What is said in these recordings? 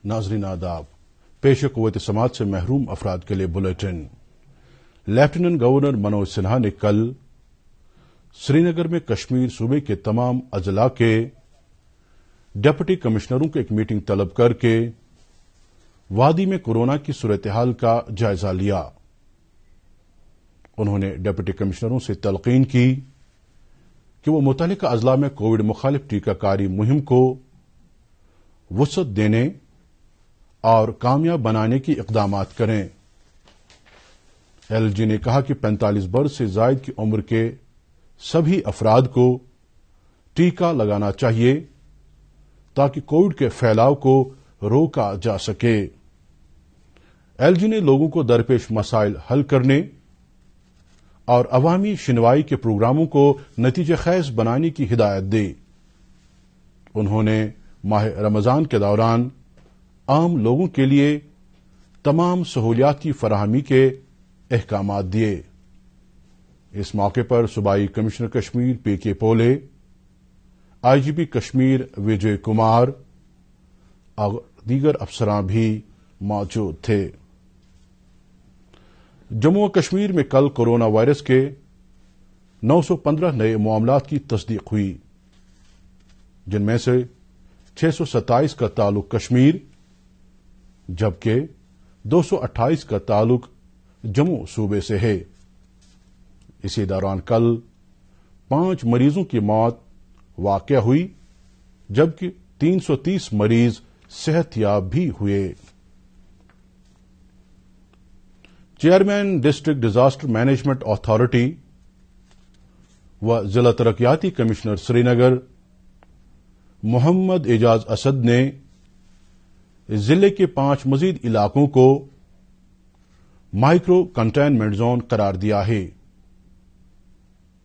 ناظرین آداب، پیش قوت سماعت سے محروم افراد کے لیے bulletin. Lieutenant governor Manoj Sinha نے کل سری نگر میں کشمیر صوبے کے تمام اضلاع کے ڈپٹی کمشنروں کو ایک میٹنگ طلب کر کے وادی میں کورونا کی صورتحال کا جائزہ لیا۔ انہوں نے ڈپٹی کمشنروں سے تلقین کی کہ وہ متعلقہ اضلاع میں کووڈ مخالف ٹیکہ کاری مہم کو وسعت دینے اور کامیاب بنانے کی اقدامات کریں۔ ایل جی نے کہا کہ 45 برس سے زائد کی عمر کے سبھی افراد کو ٹیکہ لگانا چاہیے تاکہ کووڈ کے پھیلاؤ کو روکا جا سکے۔ ایل جی نے لوگوں کو درپیش مسائل حل کرنے اور عوامی شنوائی کے پروگراموں کو نتیجہ خیز بنانے کی ہدایت دی۔ انہوں نے ماہ رمضان کے دوران عام لوگوں کے لیے تمام سہولیات کی فراہمی کے احکامات دیے۔ اس موقع پر صوبائی کمشنر کشمیر پی کے پولے، آئی جی پی کشمیر وجے کمار اور دیگر افسران بھی موجود تھے۔ جموں و کشمیر میں کل کورونا وائرس کے 915 نئے معاملات کی تصدیق ہوئی، جن میں سے 627 کا تعلق کشمیر جبکہ 228 کا تعلق جموں صوبے سے ہے۔ اسی دوران کل 5 مریضوں کی موت واقع ہوئی جبکہ 330 مریض صحت یاب بھی ہوئے۔ Chairman district disaster management authority و ضلع ترقیاتی کمشنر سری نگر محمد اعجاز اسد نے ضلع کے 5 مزید علاقوں کو مائکرو کنٹینمنٹ زون قرار دیا ہے۔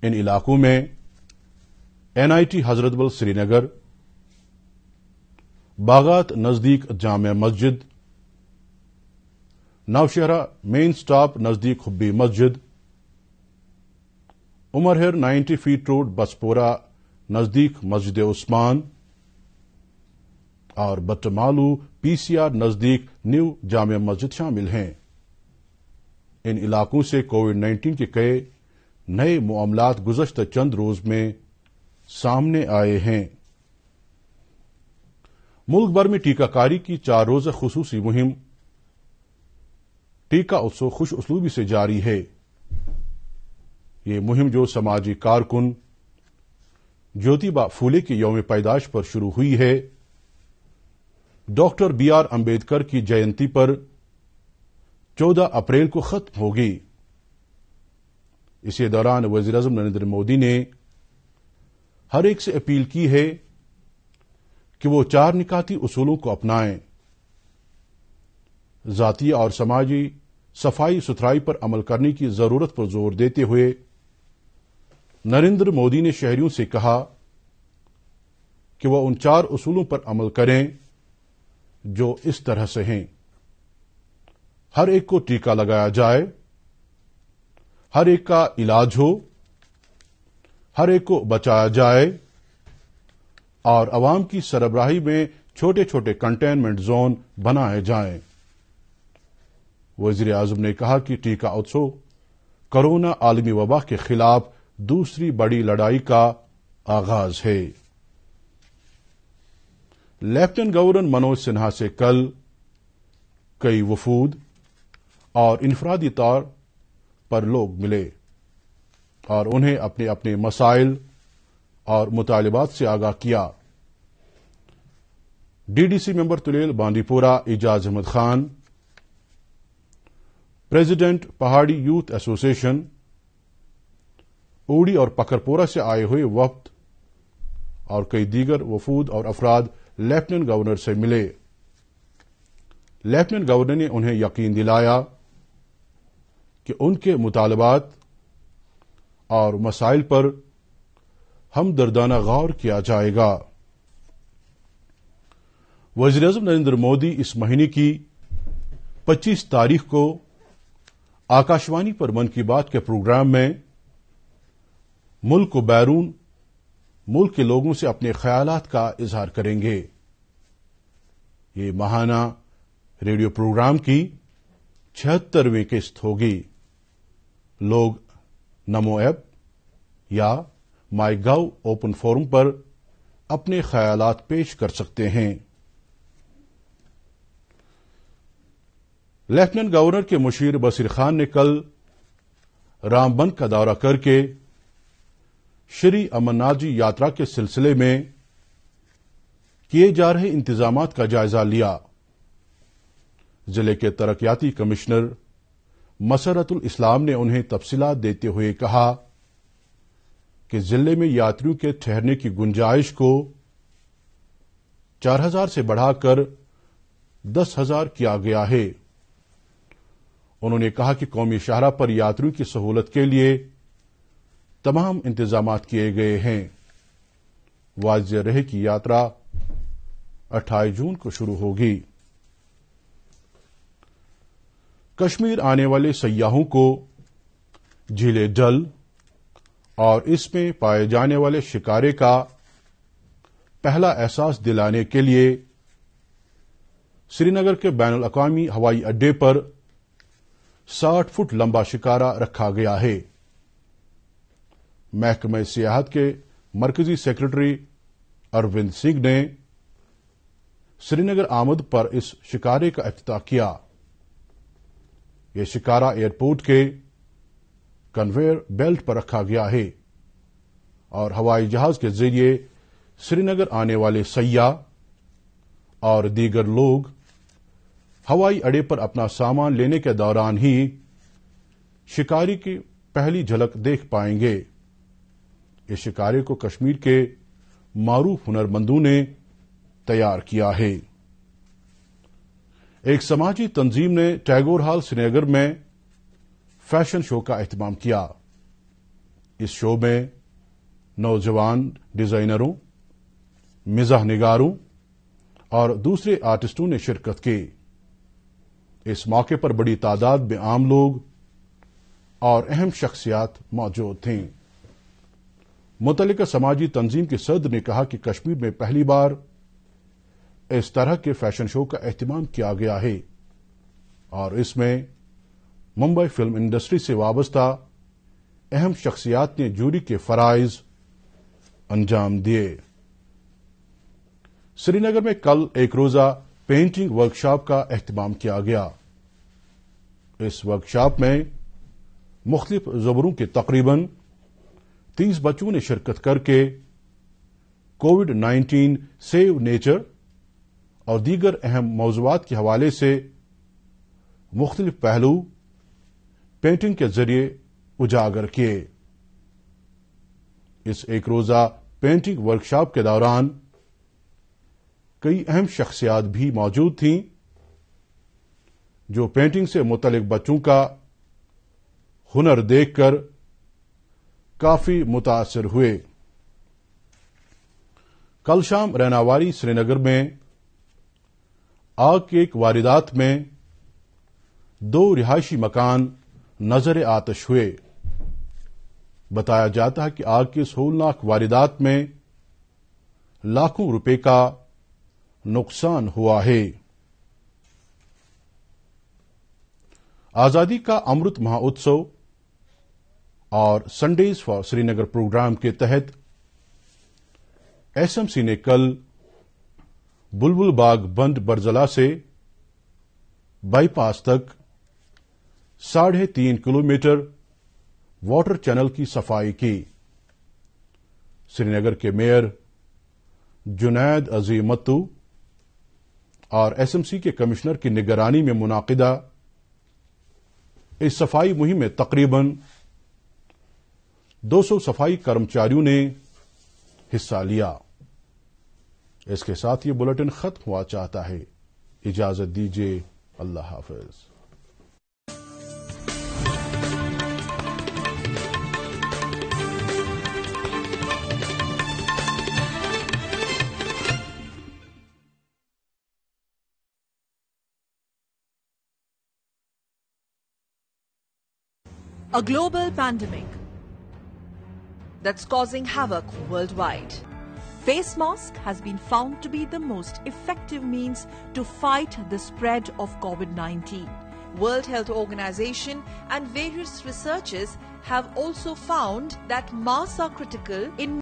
ان علاقوں میں این آئی ٹی حضرت بل سری نگر، باغات نزدیک جامع مسجد، نوشہرہ مین سٹاپ نزدیک حبی مسجد، عمرہر 90 فیٹ روڈ بسپورہ نزدیک مسجد عثمان اور بٹمالو پی سی آر نزدیک نیو جامع مسجد شامل ہیں۔ ان علاقوں سے کووڈ-19 کے کئی نئے معاملات گزشتہ چند روز میں سامنے آئے ہیں۔ ملک بھر میں ٹیکہ کاری کی 4 روزہ خصوصی مہم ٹیکہ اتسو خوش اسلوبی سے جاری ہے۔ یہ مہم جو سماجی کارکن جیوتیبا پھولے کے یوم پیدائش پر شروع ہوئی ہے، ڈاکٹر بی آر امبیڈکر کی جینتی پر 14 اپریل کو ختم ہوگی۔ اسی دوران وزیر اعظم نریندر مودی نے ہر ایک سے اپیل کی ہے کہ وہ 4 نکاتی اصولوں کو اپنائیں۔ ذاتی اور سماجی صفائی ستھرائی پر عمل کرنے کی ضرورت پر زور دیتے ہوئے نریندر مودی نے شہریوں سے کہا کہ وہ ان 4 اصولوں پر عمل کریں جو اس طرح سے ہیں: ہر ایک کو ٹیکہ لگایا جائے، ہر ایک کا علاج ہو، ہر ایک کو بچایا جائے اور عوام کی سربراہی میں چھوٹے چھوٹے کنٹینمنٹ زون بنائے جائیں۔ وزیر اعظم نے کہا کہ ٹیکہ اتسو کورونا عالمی وبا کے خلاف دوسری بڑی لڑائی کا آغاز ہے۔ لیفٹیننٹ گورنر منوج سنہا سے کل کئی وفود اور انفرادی طور پر لوگ ملے اور انہیں اپنے اپنے مسائل اور مطالبات سے آگاہ کیا۔ ڈی ڈی سی ممبر تلیل بانڈی پورہ اعجاز احمد خان، پریزیڈنٹ پہاڑی یوتھ ایسوسی ایشن، اوڑی اور پکھرپورہ سے آئے ہوئے وفد اور کئی دیگر وفود اور افراد لیفٹیننٹ گورنر سے ملے۔ لیفٹیننٹ گورنر نے انہیں یقین دلایا کہ ان کے مطالبات اور مسائل پر ہمدردانہ غور کیا جائے گا۔ وزیر اعظم نریندر مودی اس مہینے کی 25 تاریخ کو آکاشوانی پر من کی بات کے پروگرام میں ملک و بیرون ملک کے لوگوں سے اپنے خیالات کا اظہار کریں گے۔ یہ ماہانہ ریڈیو پروگرام کی 76ویں قسط ہوگی۔ لوگ نمو ایپ یا مائی گو اوپن فورم پر اپنے خیالات پیش کر سکتے ہیں۔ لیفٹیننٹ گورنر کے مشیر بصیر خان نے کل رام بن کا دورہ کر کے شری امرناتھ جی یاترا کے سلسلے میں کیے جا رہے انتظامات کا جائزہ لیا۔ ضلع کے ترقیاتی کمشنر مسرت الاسلام نے انہیں تفصیلات دیتے ہوئے کہا کہ ضلع میں یاتریوں کے ٹھہرنے کی گنجائش کو 4000 سے بڑھا کر 10,000 کیا گیا ہے۔ انہوں نے کہا کہ قومی شاہراہ پر یاتریوں کی سہولت کے لیے تمام انتظامات کیے گئے ہیں۔ واضح رہے کہ یاترا 28 جون کو شروع ہوگی۔ کشمیر آنے والے سیاحوں کو جھیل ڈل اور اس میں پائے جانے والے شکارے کا پہلا احساس دلانے کے لیے سری نگر کے بین الاقوامی ہوائی اڈے پر 60 فٹ لمبا شکارہ رکھا گیا ہے۔ محکمہ سیاحت کے مرکزی سیکرٹری اروند سنگھ نے سری نگر آمد پر اس شکارے کا افتتاح کیا۔ یہ شکارہ ایئرپورٹ کے کنویئر بیلٹ پر رکھا گیا ہے اور ہوائی جہاز کے ذریعے سری نگر آنے والے سیاح اور دیگر لوگ ہوائی اڈے پر اپنا سامان لینے کے دوران ہی شکاری کی پہلی جھلک دیکھ پائیں گے۔ اس شکارے کو کشمیر کے معروف ہنرمندوں نے تیار کیا ہے۔ ایک سماجی تنظیم نے ٹیگور ہال سری نگر میں فیشن شو کا اہتمام کیا۔ اس شو میں نوجوان ڈیزائنروں، مزاح نگاروں اور دوسرے آرٹسٹوں نے شرکت کی۔ اس موقع پر بڑی تعداد میں عام لوگ اور اہم شخصیات موجود تھیں۔ متعلقہ سماجی تنظیم کے صدر نے کہا کہ کشمیر میں پہلی بار اس طرح کے فیشن شو کا اہتمام کیا گیا ہے اور اس میں ممبئی فلم انڈسٹری سے وابستہ اہم شخصیات نے جوری کے فرائض انجام دیے۔ سری نگر میں کل ایک روزہ پینٹنگ ورکشاپ کا اہتمام کیا گیا۔ اس ورکشاپ میں مختلف زبروں کے تقریباً 30 بچوں نے شرکت کر کے کووڈ-19 سیو نیچر اور دیگر اہم موضوعات کے حوالے سے مختلف پہلو پینٹنگ کے ذریعے اجاگر کیے۔ اس ایک روزہ پینٹنگ ورکشاپ کے دوران کئی اہم شخصیات بھی موجود تھیں جو پینٹنگ سے متعلق بچوں کا ہنر دیکھ کر کافی متاثر ہوئے۔ کل شام ریناواری سری نگر میں آگ کی ایک واردات میں 2 رہائشی مکان نظر آتش ہوئے۔ بتایا جاتا ہے کہ آگ کی اس ہولناک واردات میں لاکھوں روپے کا نقصان ہوا ہے۔ آزادی کا امرت مہوتسو اور Sundays for Srinagar programme کے تحت ایس ایم سی نے کل بلبل باغ بند برزلا سے بائی پاس تک 3.5 کلومیٹر واٹر چینل کی صفائی کی۔ سری نگر کے میئر جنید عظیم متو اور ایس ایم سی کے کمشنر کی نگرانی میں منعقدہ اس صفائی مہم میں تقریباً 200 صفائی کرمچاریوں نے حصہ لیا۔ اس کے ساتھ یہ بلیٹن ختم ہوا چاہتا ہے۔ اجازت دیجیے، اللہ حافظ۔ A global pandemic that's causing havoc worldwide. face mask has been found to be the most effective means to fight the spread of COVID-19. World Health Organization and various researchers have also found that masks are critical in